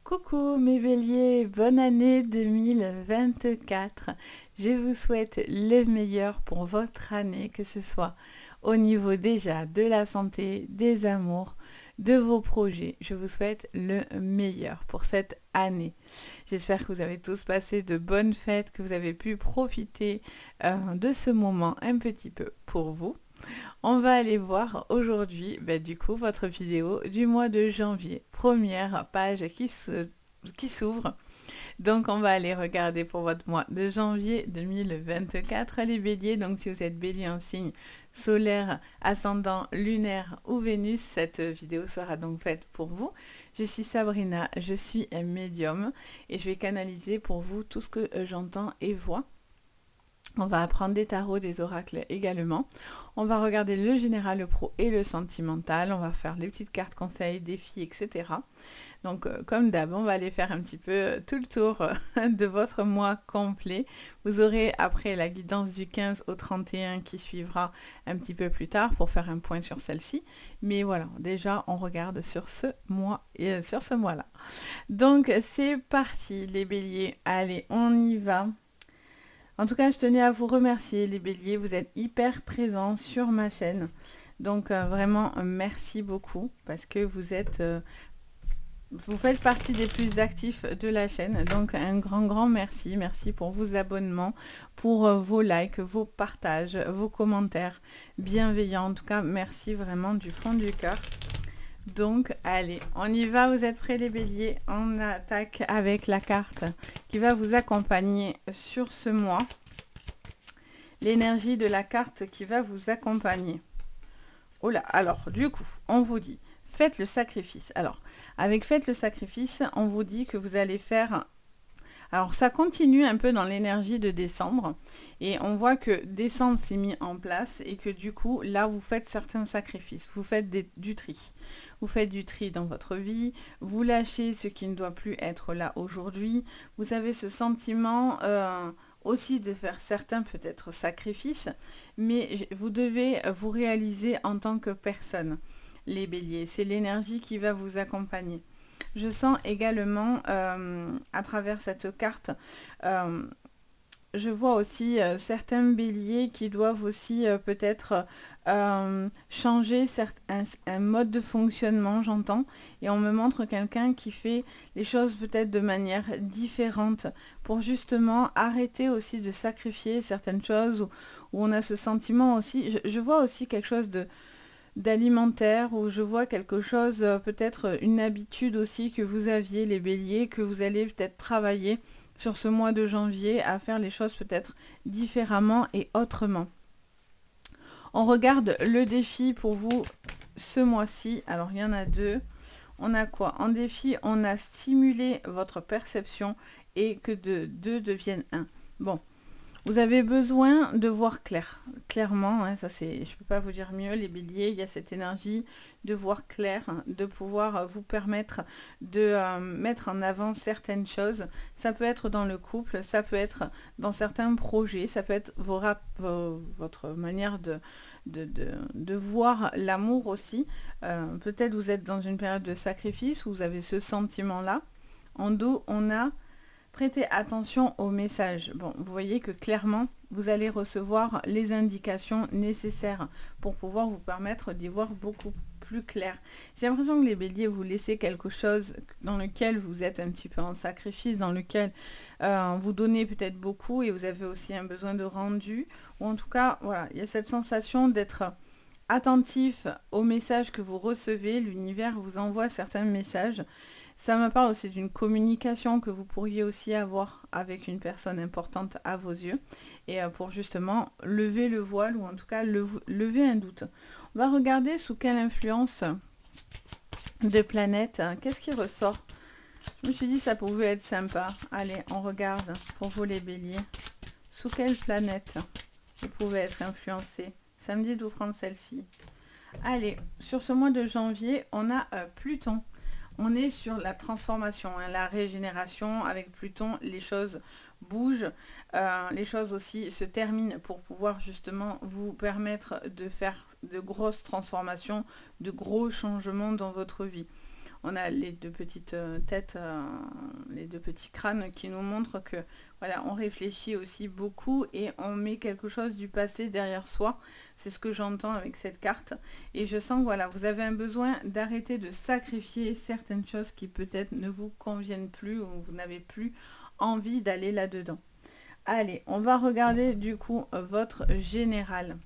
Coucou mes béliers, bonne année 2024. Je vous souhaite le meilleur pour votre année, que ce soit au niveau déjà de la santé, des amours, de vos projets. Je vous souhaite le meilleur pour cette année. J'espère que vous avez tous passé de bonnes fêtes, que vous avez pu profiter de ce moment un petit peu pour vous. On va aller voir aujourd'hui, du coup, votre vidéo du mois de janvier. Première page qui s'ouvre. Donc, on va aller regarder pour votre mois de janvier 2024 les béliers. Donc, si vous êtes bélier en signe solaire, ascendant, lunaire ou Vénus, cette vidéo sera donc faite pour vous. Je suis Sabrina, je suis un médium et je vais canaliser pour vous tout ce que j'entends et vois. On va apprendre des tarots, des oracles également. On va regarder le général, le pro et le sentimental. On va faire les petites cartes conseils, défis, etc. Donc, comme d'hab, on va aller faire un petit peu tout le tour de votre mois complet. Vous aurez après la guidance du 15 au 31 qui suivra un petit peu plus tard pour faire un point sur celle-ci. Mais voilà, déjà, on regarde sur ce mois et sur ce mois-là. Donc, c'est parti, les béliers. Allez, on y va. En tout cas, je tenais à vous remercier, les béliers. Vous êtes hyper présents sur ma chaîne. Donc, vraiment, merci beaucoup parce que vous faites partie des plus actifs de la chaîne. Donc, un grand merci. Merci pour vos abonnements, pour vos likes, vos partages, vos commentaires bienveillants. En tout cas, merci vraiment du fond du cœur. Donc, allez, on y va, vous êtes prêts les béliers? On attaque avec la carte qui va vous accompagner sur ce mois. L'énergie de la carte qui va vous accompagner. Oh là, alors, du coup, on vous dit, faites le sacrifice. Alors, avec faites le sacrifice, on vous dit que vous allez faire... Alors, ça continue un peu dans l'énergie de décembre. Et on voit que décembre s'est mis en place et que du coup, là, vous faites certains sacrifices. Vous faites du tri. Vous faites du tri dans votre vie. Vous lâchez ce qui ne doit plus être là aujourd'hui. Vous avez ce sentiment aussi de faire certains peut-être sacrifices. Mais vous devez vous réaliser en tant que personne, les béliers. C'est l'énergie qui va vous accompagner. Je sens également, à travers cette carte, je vois aussi certains béliers qui doivent aussi peut-être changer un mode de fonctionnement, j'entends. Et on me montre quelqu'un qui fait les choses peut-être de manière différente pour justement arrêter aussi de sacrifier certaines choses où on a ce sentiment aussi. Je vois aussi quelque chose d'alimentaire, où je vois quelque chose, peut-être une habitude aussi que vous aviez, les béliers, que vous allez peut-être travailler sur ce mois de janvier à faire les choses peut-être différemment et autrement. On regarde le défi pour vous ce mois-ci. Alors, il y en a deux. On a quoi? En défi, on a stimulé votre perception et que deux deviennent un. Bon. Vous avez besoin de voir clair, clairement, hein, ça c'est, je ne peux pas vous dire mieux, les béliers, il y a cette énergie de voir clair, de pouvoir vous permettre de mettre en avant certaines choses. Ça peut être dans le couple, ça peut être dans certains projets, ça peut être votre manière de voir l'amour aussi. Peut-être vous êtes dans une période de sacrifice où vous avez ce sentiment-là. En dos, on a... Prêtez attention aux messages. Bon, vous voyez que clairement, vous allez recevoir les indications nécessaires pour pouvoir vous permettre d'y voir beaucoup plus clair. J'ai l'impression que les béliers, vous laissez quelque chose dans lequel vous êtes un petit peu en sacrifice, dans lequel vous donnez peut-être beaucoup et vous avez aussi un besoin de rendu. Ou en tout cas, voilà, il y a cette sensation d'être attentif aux messages que vous recevez. L'univers vous envoie certains messages. Ça me parle aussi d'une communication que vous pourriez aussi avoir avec une personne importante à vos yeux et pour justement lever le voile ou en tout cas lever un doute. On va regarder sous quelle influence de planète, qu'est-ce qui ressort. Je me suis dit ça pouvait être sympa. Allez, on regarde pour vous les béliers. Sous quelle planète vous pouvez être influencé. Ça me dit de vous prendre celle-ci. Allez, sur ce mois de janvier, on a Pluton. On est sur la transformation, hein, la régénération. Avec Pluton, les choses bougent, les choses aussi se terminent pour pouvoir justement vous permettre de faire de grosses transformations, de gros changements dans votre vie. on a les deux petites têtes, les deux petits crânes qui nous montrent que voilà, on réfléchit aussi beaucoup et on met quelque chose du passé derrière soi. C'est ce que j'entends avec cette carte. Et je sens que voilà, vous avez un besoin d'arrêter de sacrifier certaines choses qui peut-être ne vous conviennent plus ou vous n'avez plus envie d'aller là-dedans. Allez, on va regarder du coup votre général.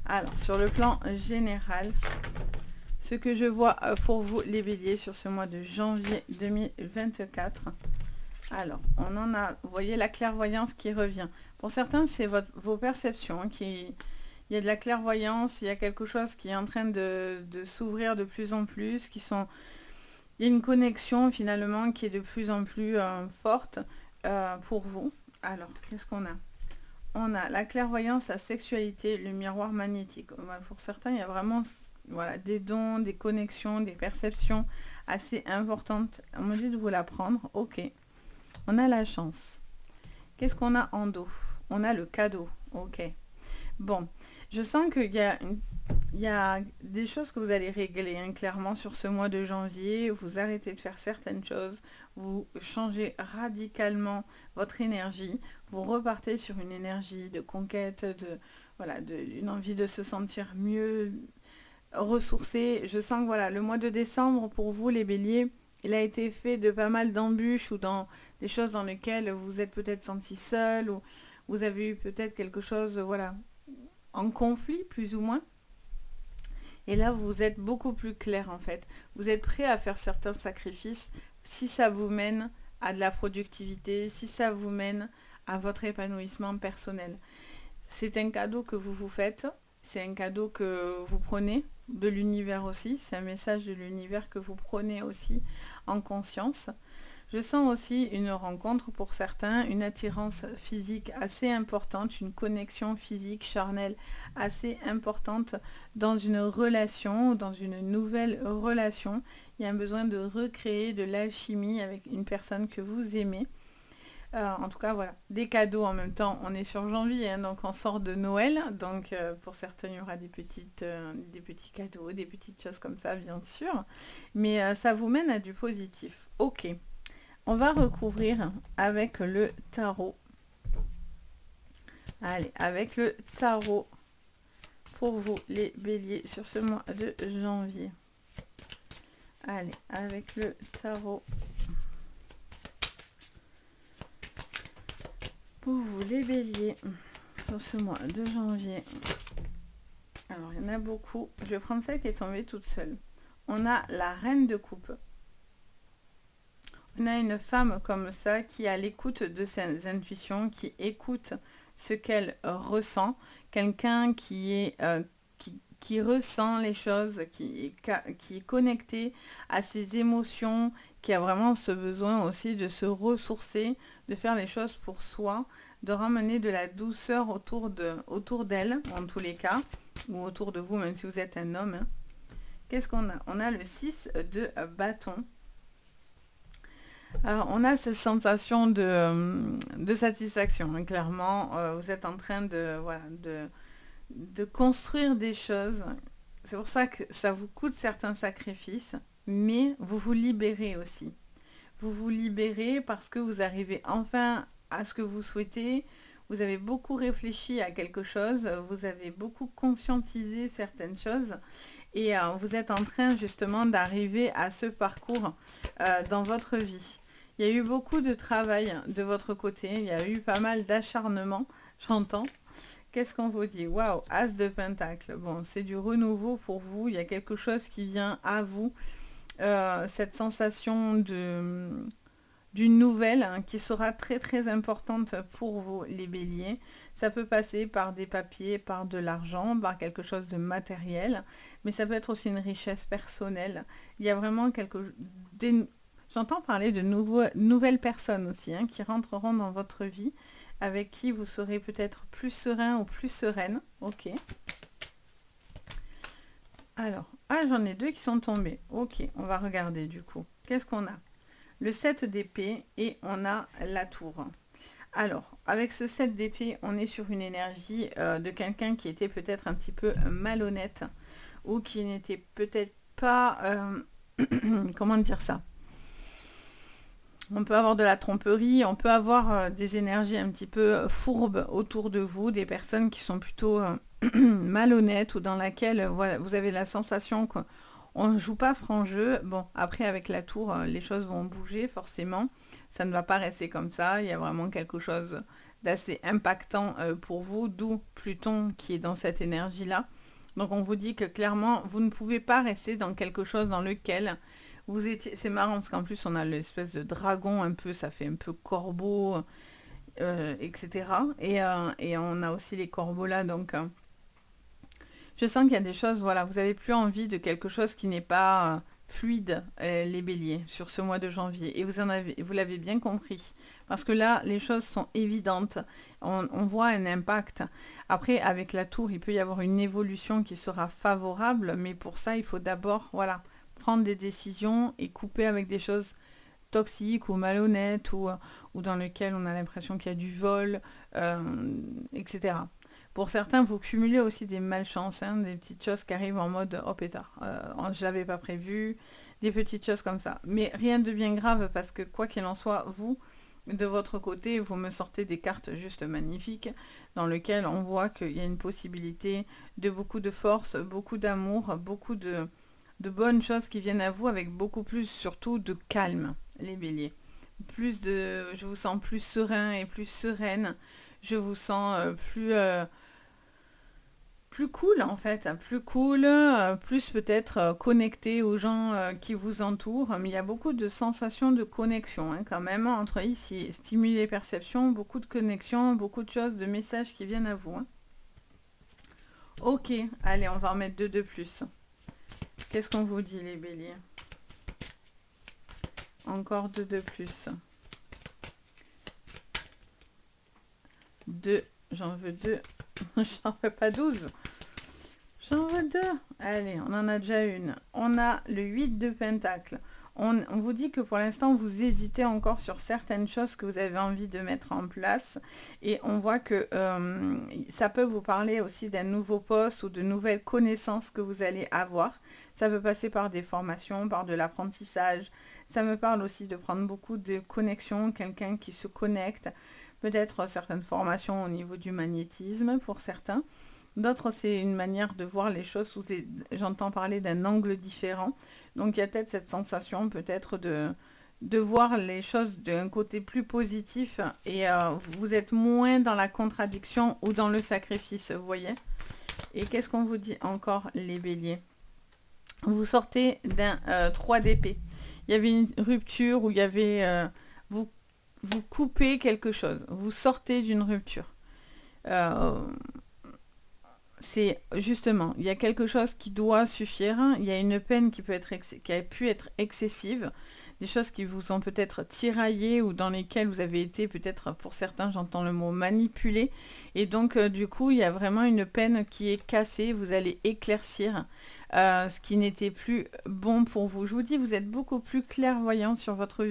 Alors, sur le plan général, ce que je vois pour vous les béliers sur ce mois de janvier 2024. Alors, on en a, vous voyez la clairvoyance qui revient. Pour certains, c'est vos perceptions qui... Il y a de la clairvoyance, il y a quelque chose qui est en train de s'ouvrir de plus en plus, il y a une connexion finalement qui est de plus en plus forte pour vous. Alors, qu'est-ce qu'on a? On a la clairvoyance, la sexualité, le miroir magnétique. Pour certains, il y a vraiment voilà, des dons, des connexions, des perceptions assez importantes. On me dit de vous l'apprendre. Ok. On a la chance. Qu'est-ce qu'on a en dos? On a le cadeau. Ok. Bon. Je sens qu'il y a des choses que vous allez régler hein, clairement sur ce mois de janvier. Vous arrêtez de faire certaines choses. Vous changez radicalement votre énergie. Vous repartez sur une énergie de conquête, une envie de se sentir mieux, ressourcé. Je sens que voilà, le mois de décembre, pour vous les béliers, il a été fait de pas mal d'embûches ou dans des choses dans lesquelles vous êtes peut-être senti seul ou vous avez eu peut-être quelque chose, voilà, en conflit plus ou moins. Et là, vous êtes beaucoup plus clair en fait. Vous êtes prêt à faire certains sacrifices si ça vous mène à de la productivité, si ça vous mène à votre épanouissement personnel. C'est un cadeau que vous vous faites, c'est un cadeau que vous prenez de l'univers aussi, c'est un message de l'univers que vous prenez aussi en conscience. Je sens aussi une rencontre pour certains, une attirance physique assez importante, une connexion physique charnelle assez importante dans une relation, dans une nouvelle relation. Il y a un besoin de recréer de l'alchimie avec une personne que vous aimez. En tout cas, voilà, des cadeaux en même temps. On est sur janvier, hein, donc on sort de Noël. Donc pour certains, il y aura des petits cadeaux, des petites choses comme ça, bien sûr. Mais ça vous mène à du positif. Ok. On va recouvrir avec le tarot. Allez, avec le tarot pour vous, les béliers, sur ce mois de janvier. Allez, avec le tarot. Pour vous, les béliers, sur ce mois de janvier. Alors, il y en a beaucoup. Je vais prendre celle qui est tombée toute seule. On a la reine de coupe. On a une femme comme ça qui est à l'écoute de ses intuitions, qui écoute ce qu'elle ressent. Quelqu'un qui ressent les choses, qui est connecté à ses émotions, qui a vraiment ce besoin aussi de se ressourcer, de faire les choses pour soi, de ramener de la douceur autour d'elle, en tous les cas, ou autour de vous, même si vous êtes un homme. Hein. Qu'est-ce qu'on a? On a le 6 de bâton. Alors, on a cette sensation de satisfaction, hein, clairement. Vous êtes en train de construire des choses. C'est pour ça que ça vous coûte certains sacrifices, mais vous vous libérez aussi. Vous vous libérez parce que vous arrivez enfin à ce que vous souhaitez. Vous avez beaucoup réfléchi à quelque chose, vous avez beaucoup conscientisé certaines choses et vous êtes en train justement d'arriver à ce parcours dans votre vie. Il y a eu beaucoup de travail de votre côté, il y a eu pas mal d'acharnement, j'entends. Qu'est-ce qu'on vous dit? Waouh, As de Pentacle. Bon, c'est du renouveau pour vous, il y a quelque chose qui vient à vous. Cette sensation d'une nouvelle hein, qui sera très très importante pour vous les béliers. Ça peut passer par des papiers, par de l'argent, par quelque chose de matériel, mais ça peut être aussi une richesse personnelle. Il y a vraiment j'entends parler de nouvelles personnes aussi hein, qui rentreront dans votre vie, avec qui vous serez peut-être plus serein ou plus sereine. Ok. Alors, j'en ai deux qui sont tombés. Ok, on va regarder du coup. Qu'est-ce qu'on a? Le 7 d'épée et on a la tour. Alors, avec ce 7 d'épée, on est sur une énergie de quelqu'un qui était peut-être un petit peu malhonnête ou qui n'était peut-être pas comment dire ça? On peut avoir de la tromperie, on peut avoir des énergies un petit peu fourbes autour de vous, des personnes qui sont plutôt malhonnêtes ou dans laquelle voilà, vous avez la sensation qu'on ne joue pas franc jeu. Bon, après avec la tour, les choses vont bouger forcément. Ça ne va pas rester comme ça. Il y a vraiment quelque chose d'assez impactant pour vous, d'où Pluton qui est dans cette énergie-là. Donc on vous dit que clairement, vous ne pouvez pas rester dans quelque chose dans lequel vous étiez... C'est marrant parce qu'en plus on a l'espèce de dragon un peu, ça fait un peu corbeau, etc. Et on a aussi les corbeaux là, donc je sens qu'il y a des choses, voilà, vous n'avez plus envie de quelque chose qui n'est pas fluide, les béliers, sur ce mois de janvier. Et vous l'avez bien compris. Parce que là, les choses sont évidentes. On voit un impact. Après, avec la tour, il peut y avoir une évolution qui sera favorable. Mais pour ça, il faut d'abord, voilà, prendre des décisions et couper avec des choses toxiques ou malhonnêtes ou dans lesquelles on a l'impression qu'il y a du vol, etc. Pour certains, vous cumulez aussi des malchances, hein, des petites choses qui arrivent en mode oh pétard, je l'avais pas prévu, des petites choses comme ça. Mais rien de bien grave parce que quoi qu'il en soit, vous, de votre côté, vous me sortez des cartes juste magnifiques dans lesquelles on voit qu'il y a une possibilité de beaucoup de force, beaucoup d'amour, beaucoup de bonnes choses qui viennent à vous avec beaucoup plus surtout de calme, les béliers. Je vous sens plus serein et plus sereine. Je vous sens plus cool en fait, plus cool, plus peut-être connecté aux gens qui vous entourent. Mais il y a beaucoup de sensations de connexion hein, quand même entre ici, stimuler les perceptions, beaucoup de connexions, beaucoup de choses, de messages qui viennent à vous. Hein. Ok, allez, on va en mettre deux de plus. Qu'est-ce qu'on vous dit les béliers? Encore deux de plus. Deux, j'en veux deux. J'en veux pas 12. J'en veux deux. Allez, on en a déjà une. On a le 8 de Pentacle. On vous dit que pour l'instant, vous hésitez encore sur certaines choses que vous avez envie de mettre en place. Et on voit que ça peut vous parler aussi d'un nouveau poste ou de nouvelles connaissances que vous allez avoir. Ça peut passer par des formations, par de l'apprentissage. Ça me parle aussi de prendre beaucoup de connexions, quelqu'un qui se connecte. Peut-être certaines formations au niveau du magnétisme pour certains. D'autres, c'est une manière de voir les choses sous, j'entends parler d'un angle différent. Donc, il y a peut-être cette sensation peut-être de voir les choses d'un côté plus positif et vous êtes moins dans la contradiction ou dans le sacrifice, vous voyez. Et qu'est-ce qu'on vous dit encore, les béliers? Vous sortez d'un 3 d'épée. Il y avait une rupture où il y avait... vous coupez quelque chose. Vous sortez d'une rupture. C'est justement, il y a quelque chose qui doit suffire, il y a une peine qui a pu être excessive, des choses qui vous ont peut-être tiraillé ou dans lesquelles vous avez été peut-être, pour certains, j'entends le mot manipulé, et donc du coup, il y a vraiment une peine qui est cassée, vous allez éclaircir ce qui n'était plus bon pour vous. Je vous dis, vous êtes beaucoup plus clairvoyant sur votre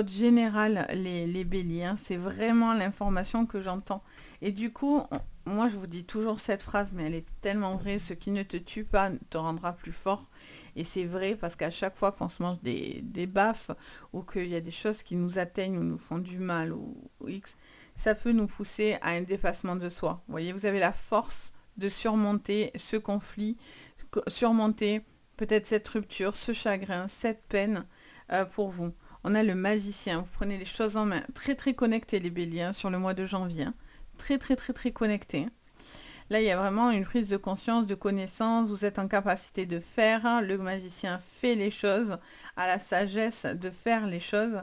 général, les béliers, hein. C'est vraiment l'information que j'entends. Et du coup, moi je vous dis toujours cette phrase, mais elle est tellement vraie, ce qui ne te tue pas te rendra plus fort. Et c'est vrai parce qu'à chaque fois qu'on se mange des baffes ou qu'il y a des choses qui nous atteignent ou nous font du mal ou X, ça peut nous pousser à un dépassement de soi. Vous voyez, vous avez la force de surmonter ce conflit, surmonter peut-être cette rupture, ce chagrin, cette peine pour vous. On a le magicien, vous prenez les choses en main, très très connectés les béliers hein, sur le mois de janvier, hein. Très très très très connectés. Là il y a vraiment une prise de conscience, de connaissance, vous êtes en capacité de faire, hein. Le magicien fait les choses, a la sagesse de faire les choses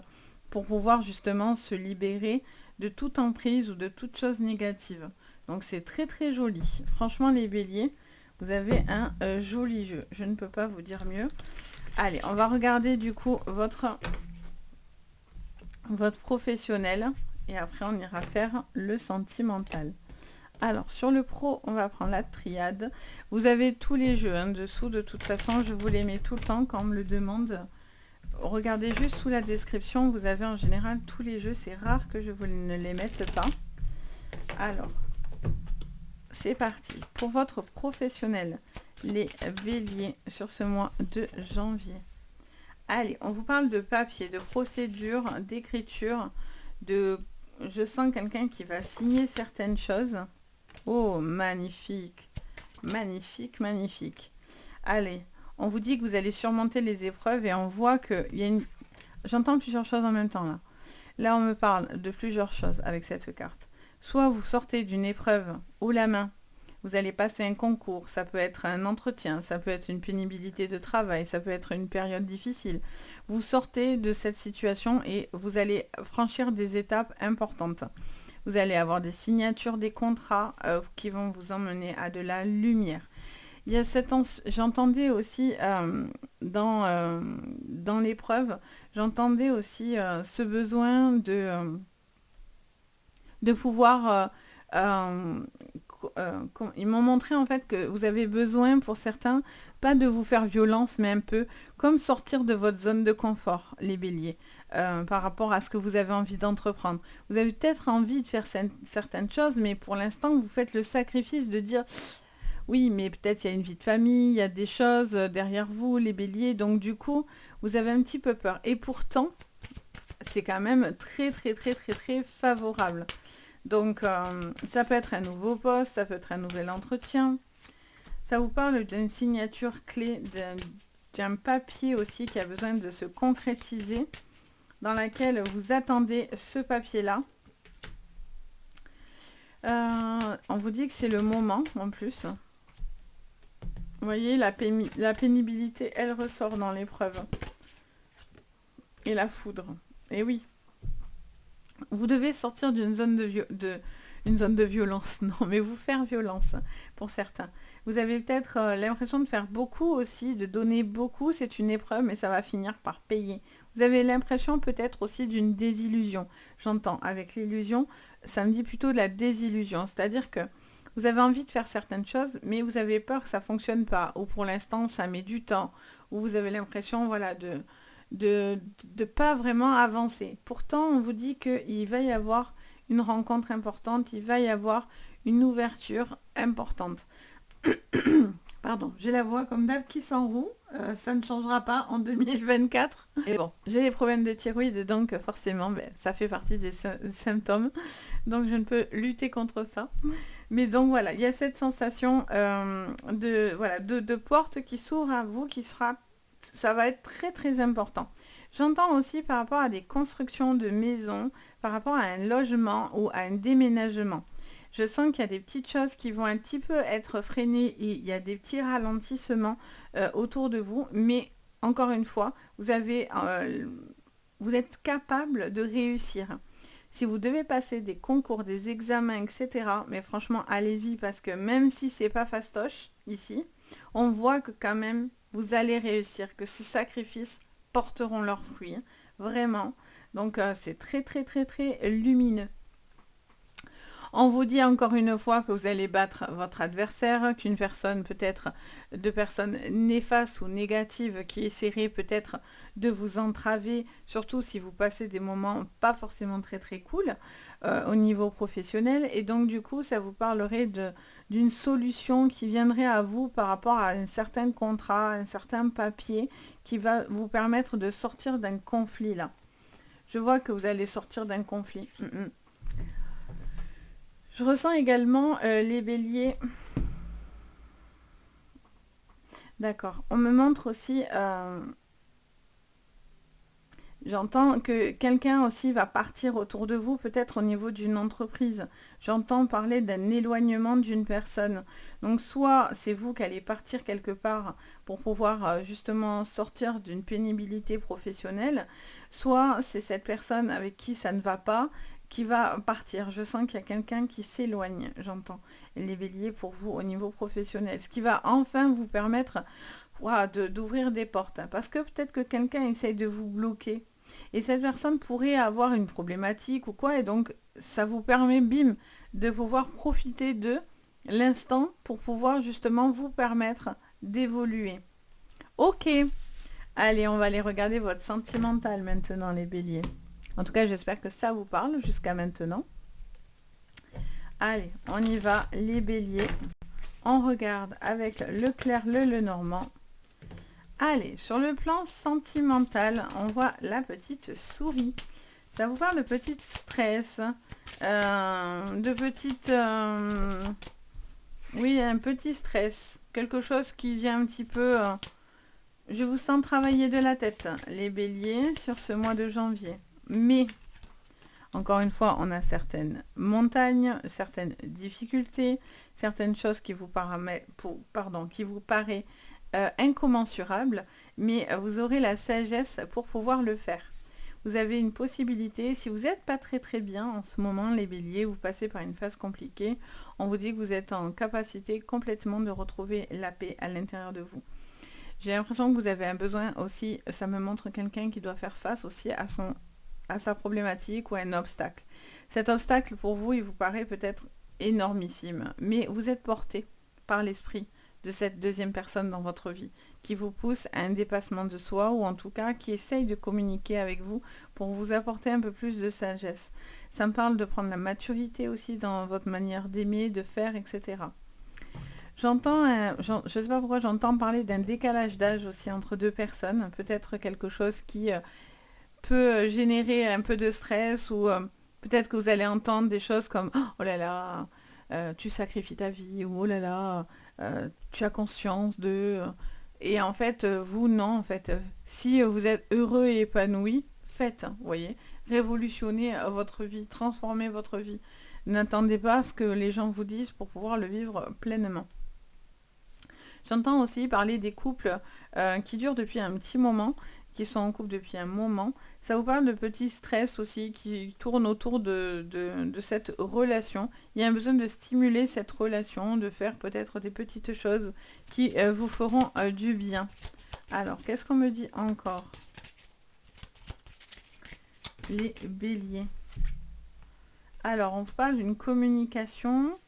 pour pouvoir justement se libérer de toute emprise ou de toute chose négative. Donc c'est très très joli. Franchement les béliers, vous avez un joli jeu, je ne peux pas vous dire mieux. Allez, on va regarder du coup votre professionnel et après on ira faire le sentimental. Alors sur le pro, on va prendre la triade. Vous avez tous les jeux hein, dessous, de toute façon je vous les mets tout le temps quand on me le demande. Regardez juste sous la description, vous avez en général tous les jeux, c'est rare que je vous ne les mette pas. Alors c'est parti pour votre professionnel, les béliers sur ce mois de janvier. Allez, on vous parle de papier, de procédure, d'écriture, de... Je sens quelqu'un qui va signer certaines choses. Oh, magnifique. Magnifique, magnifique. Allez, on vous dit que vous allez surmonter les épreuves et on voit qu'il y a une... J'entends plusieurs choses en même temps là. Là, on me parle de plusieurs choses avec cette carte. Soit vous sortez d'une épreuve haut la main, vous allez passer un concours, ça peut être un entretien, ça peut être une pénibilité de travail, ça peut être une période difficile. Vous sortez de cette situation et vous allez franchir des étapes importantes. Vous allez avoir des signatures, des contrats qui vont vous emmener à de la lumière. Il y a cette j'entendais aussi dans l'épreuve, j'entendais aussi ce besoin de pouvoir ils m'ont montré en fait que vous avez besoin pour certains, pas de vous faire violence, mais un peu comme sortir de votre zone de confort, les béliers, par rapport à ce que vous avez envie d'entreprendre. Vous avez peut-être envie de faire certaines choses, mais pour l'instant, vous faites le sacrifice de dire... Oui, mais peut-être il y a une vie de famille, il y a des choses derrière vous, les béliers, donc du coup, vous avez un petit peu peur. Et pourtant, c'est quand même très, très, très, très, très favorable. Donc, ça peut être un nouveau poste, ça peut être un nouvel entretien. Ça vous parle d'une signature clé, d'un papier aussi qui a besoin de se concrétiser, dans laquelle vous attendez ce papier-là. On vous dit que c'est le moment, en plus. Vous voyez, la pénibilité, elle ressort dans l'épreuve. Et la foudre. Et oui. Vous devez sortir d'une zone une zone de violence. Non, mais vous faire violence, pour certains. Vous avez peut-être l'impression de faire beaucoup aussi, de donner beaucoup. C'est une épreuve, mais ça va finir par payer. Vous avez l'impression peut-être aussi d'une désillusion. J'entends, avec l'illusion, ça me dit plutôt de la désillusion. C'est-à-dire que vous avez envie de faire certaines choses, mais vous avez peur que ça ne fonctionne pas. Ou pour l'instant, ça met du temps. Ou vous avez l'impression, voilà, de pas vraiment avancer. Pourtant, on vous dit qu'il va y avoir une rencontre importante, il va y avoir une ouverture importante. Pardon, j'ai la voix comme d'hab qui s'enroue, ça ne changera pas en 2024. Et bon, j'ai des problèmes de thyroïde, donc forcément, ça fait partie des symptômes, donc je ne peux lutter contre ça. Mais donc voilà, il y a cette sensation de porte qui s'ouvre à vous, ça va être très très important. J'entends aussi par rapport à des constructions de maisons, par rapport à un logement ou à un déménagement. Je sens qu'il y a des petites choses qui vont un petit peu être freinées et il y a des petits ralentissements autour de vous. Mais encore une fois, vous êtes capable de réussir. Si vous devez passer des concours, des examens, etc., mais franchement, allez-y parce que même si c'est pas fastoche ici, on voit que quand même, vous allez réussir, que ces sacrifices porteront leurs fruits, vraiment. Donc, c'est très, très, très, très lumineux. On vous dit encore une fois que vous allez battre votre adversaire, qu'une personne, peut-être de personnes néfastes ou négatives qui essaieraient peut-être de vous entraver, surtout si vous passez des moments pas forcément très très cool au niveau professionnel. Et donc du coup, ça vous parlerait d'une solution qui viendrait à vous par rapport à un certain contrat, un certain papier qui va vous permettre de sortir d'un conflit là. Je vois que vous allez sortir d'un conflit. Je ressens également les béliers. D'accord. On me montre aussi... J'entends que quelqu'un aussi va partir autour de vous, peut-être au niveau d'une entreprise. J'entends parler d'un éloignement d'une personne. Donc soit c'est vous qui allez partir quelque part pour pouvoir justement sortir d'une pénibilité professionnelle, soit c'est cette personne avec qui ça ne va pas qui va partir. Je sens qu'il y a quelqu'un qui s'éloigne, j'entends, les béliers, pour vous au niveau professionnel. Ce qui va enfin vous permettre d'ouvrir des portes. Parce que peut-être que quelqu'un essaye de vous bloquer. Et cette personne pourrait avoir une problématique ou quoi. Et donc, ça vous permet, bim, de pouvoir profiter de l'instant pour pouvoir justement vous permettre d'évoluer. Ok. Allez, on va aller regarder votre sentimental maintenant, les béliers. En tout cas, j'espère que ça vous parle jusqu'à maintenant. Allez, on y va, les béliers. On regarde avec le clair, le normand. Allez, sur le plan sentimental, on voit la petite souris. Ça vous parle de petit stress, de petite... oui, un petit stress. Quelque chose qui vient un petit peu... je vous sens travailler de la tête, les béliers, sur ce mois de janvier. Mais, encore une fois, on a certaines montagnes, certaines difficultés, certaines choses qui vous, qui vous paraissent incommensurables, mais vous aurez la sagesse pour pouvoir le faire. Vous avez une possibilité, si vous n'êtes pas très bien en ce moment, les béliers, vous passez par une phase compliquée, on vous dit que vous êtes en capacité complètement de retrouver la paix à l'intérieur de vous. J'ai l'impression que vous avez un besoin aussi, ça me montre quelqu'un qui doit faire face aussi à sa problématique ou à un obstacle. Cet obstacle, pour vous, il vous paraît peut-être énormissime, mais vous êtes porté par l'esprit de cette deuxième personne dans votre vie, qui vous pousse à un dépassement de soi, ou en tout cas qui essaye de communiquer avec vous pour vous apporter un peu plus de sagesse. Ça me parle de prendre la maturité aussi dans votre manière d'aimer, de faire, etc. J'entends, je ne sais pas pourquoi j'entends parler d'un décalage d'âge aussi entre deux personnes, peut-être quelque chose qui peut générer un peu de stress, ou peut-être que vous allez entendre des choses comme « Oh là là, tu sacrifies ta vie » ou « Oh là là, tu as conscience de... » Et en fait, vous, non, en fait, si vous êtes heureux et épanoui, faites, vous voyez, révolutionnez votre vie, transformez votre vie. N'attendez pas ce que les gens vous disent pour pouvoir le vivre pleinement. J'entends aussi parler des couples qui durent depuis un petit moment, qui sont en couple depuis un moment. Ça vous parle de petits stress aussi qui tournent autour de cette relation. Il y a un besoin de stimuler cette relation, de faire peut-être des petites choses qui vous feront du bien. Alors, qu'est-ce qu'on me dit encore? Les béliers. Alors, on vous parle d'une communication,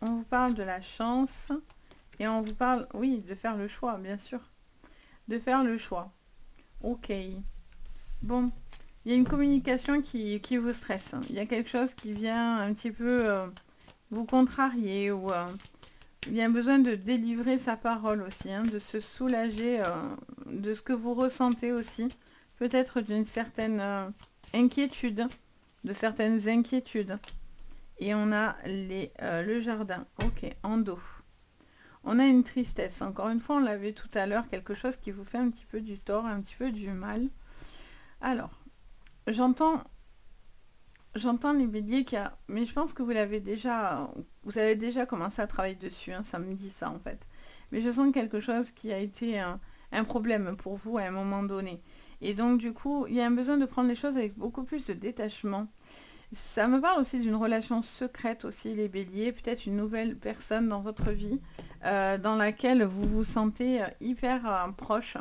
on vous parle de la chance, et on vous parle, oui, de faire le choix, bien sûr. De faire le choix. Ok. Bon, il y a une communication qui vous stresse. Il y a quelque chose qui vient un petit peu vous contrarier, ou il y a un besoin de délivrer sa parole aussi, hein, de se soulager de ce que vous ressentez aussi. Peut-être d'une certaine inquiétude, de certaines inquiétudes. Et on a le jardin. Ok, en dos. On a une tristesse. Encore une fois, on l'avait tout à l'heure, quelque chose qui vous fait un petit peu du tort, un petit peu du mal. Alors, j'entends les béliers qui a... Mais je pense que vous avez déjà commencé à travailler dessus, hein, ça me dit ça en fait. Mais je sens quelque chose qui a été un problème pour vous à un moment donné. Et donc du coup, il y a un besoin de prendre les choses avec beaucoup plus de détachement. Ça me parle aussi d'une relation secrète aussi, les béliers, peut-être une nouvelle personne dans votre vie, dans laquelle vous vous sentez hyper proche.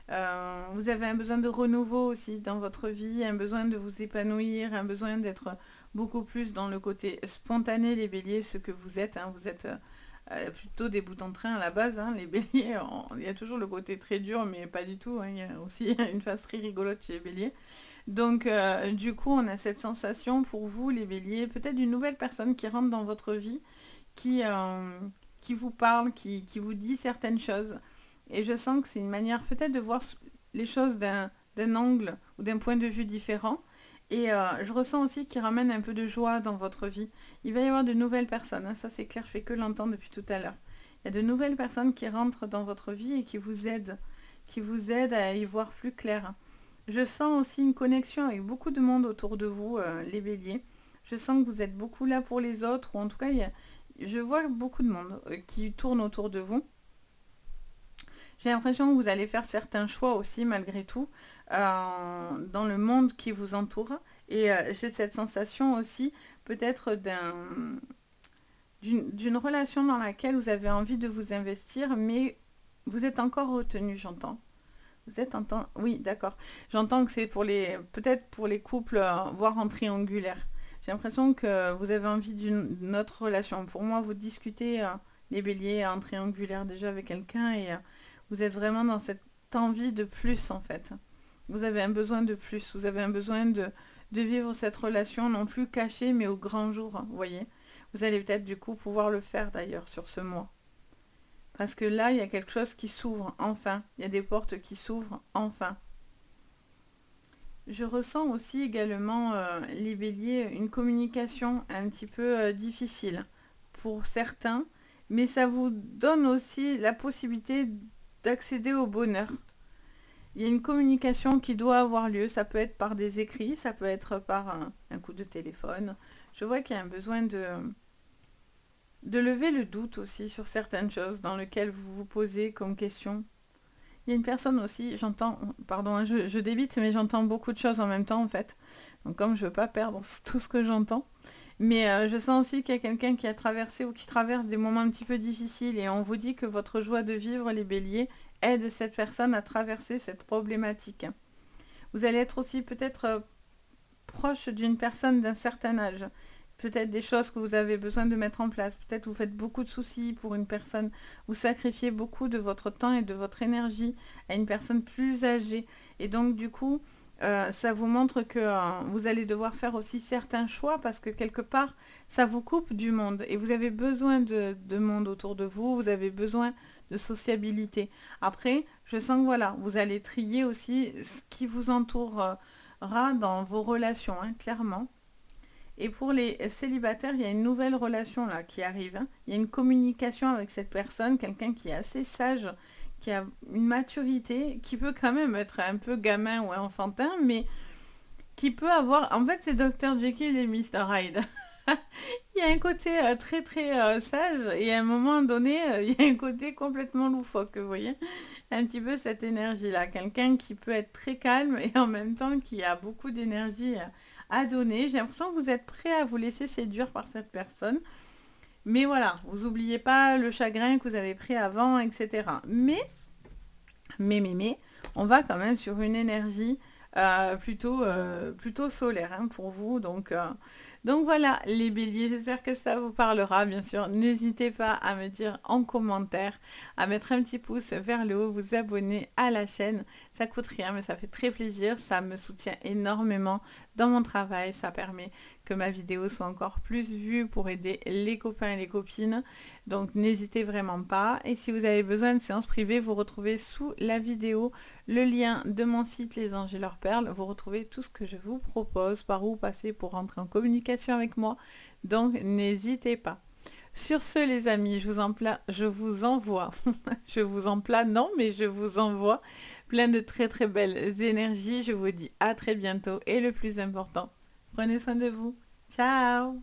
Vous avez un besoin de renouveau aussi dans votre vie, un besoin de vous épanouir, un besoin d'être beaucoup plus dans le côté spontané, les béliers, ce que vous êtes. Hein, vous êtes plutôt des boutons de train à la base, hein, les béliers. Il y a toujours le côté très dur, mais pas du tout. Hein, il y a aussi une phase très rigolote chez les béliers. Donc, du coup, on a cette sensation pour vous, les béliers, peut-être d'une nouvelle personne qui rentre dans votre vie, qui vous parle, qui vous dit certaines choses. Et je sens que c'est une manière peut-être de voir les choses d'un angle ou d'un point de vue différent. Et je ressens aussi qu'il ramène un peu de joie dans votre vie. Il va y avoir de nouvelles personnes, hein, ça c'est clair, je fais que l'entendre depuis tout à l'heure. Il y a de nouvelles personnes qui rentrent dans votre vie et qui vous aident à y voir plus clair. Je sens aussi une connexion avec beaucoup de monde autour de vous, les béliers. Je sens que vous êtes beaucoup là pour les autres, ou en tout cas, je vois beaucoup de monde qui tourne autour de vous. J'ai l'impression que vous allez faire certains choix aussi, malgré tout, dans le monde qui vous entoure. Et j'ai cette sensation aussi, peut-être d'une relation dans laquelle vous avez envie de vous investir, mais vous êtes encore retenu, j'entends. Vous êtes en temps... Oui, d'accord. J'entends que c'est peut-être pour les couples, voire en triangulaire. J'ai l'impression que vous avez envie d'une autre relation. Pour moi, vous discutez, les béliers, en triangulaire déjà avec quelqu'un, et vous êtes vraiment dans cette envie de plus, en fait. Vous avez un besoin de plus. Vous avez un besoin de vivre cette relation, non plus cachée, mais au grand jour, vous voyez. Vous allez peut-être, du coup, pouvoir le faire, d'ailleurs, sur ce mois. Parce que là, il y a quelque chose qui s'ouvre enfin. Il y a des portes qui s'ouvrent enfin. Je ressens aussi également, les béliers, une communication un petit peu difficile pour certains, mais ça vous donne aussi la possibilité d'accéder au bonheur. Il y a une communication qui doit avoir lieu, ça peut être par des écrits, ça peut être par un coup de téléphone. Je vois qu'il y a un besoin de lever le doute aussi sur certaines choses dans lesquelles vous vous posez comme question. Il y a une personne aussi, j'entends, pardon, hein, je débite, mais j'entends beaucoup de choses en même temps en fait. Donc comme je veux pas perdre tout ce que j'entends. Mais je sens aussi qu'il y a quelqu'un qui a traversé ou qui traverse des moments un petit peu difficiles et on vous dit que votre joie de vivre, les béliers, aide cette personne à traverser cette problématique. Vous allez être aussi peut-être proche d'une personne d'un certain âge. Peut-être des choses que vous avez besoin de mettre en place. Peut-être vous faites beaucoup de soucis pour une personne. Vous sacrifiez beaucoup de votre temps et de votre énergie à une personne plus âgée. Et donc du coup, ça vous montre que vous allez devoir faire aussi certains choix parce que quelque part, ça vous coupe du monde. Et vous avez besoin de monde autour de vous. Vous avez besoin de sociabilité. Après, je sens que voilà, vous allez trier aussi ce qui vous entourera dans vos relations, hein, clairement. Et pour les célibataires, il y a une nouvelle relation là qui arrive, hein. Il y a une communication avec cette personne, quelqu'un qui est assez sage, qui a une maturité, qui peut quand même être un peu gamin ou enfantin, mais qui peut avoir... En fait, c'est Dr. Jekyll et Mr. Hyde. Il y a un côté très très sage et à un moment donné, il y a un côté complètement loufoque, vous voyez. Un petit peu cette énergie-là. Quelqu'un qui peut être très calme et en même temps qui a beaucoup d'énergie à donner. J'ai l'impression que vous êtes prêt à vous laisser séduire par cette personne. Mais voilà, vous n'oubliez pas le chagrin que vous avez pris avant, etc. Mais, on va quand même sur une énergie plutôt solaire hein, pour vous. Donc voilà, les béliers, j'espère que ça vous parlera. Bien sûr, n'hésitez pas à me dire en commentaire, à mettre un petit pouce vers le haut, vous abonner à la chaîne. Ça coûte rien, mais ça fait très plaisir. Ça me soutient énormément dans mon travail. Ça permet que ma vidéo soit encore plus vue pour aider les copains et les copines. Donc n'hésitez vraiment pas. Et si vous avez besoin de séances privées, vous retrouvez sous la vidéo le lien de mon site Les Anges et leurs perles. Vous retrouvez tout ce que je vous propose, par où passer pour rentrer en communication avec moi. Donc n'hésitez pas. Sur ce les amis, je vous envoie, je vous envoie plein de très très belles énergies. Je vous dis à très bientôt et le plus important, prenez soin de vous. Ciao!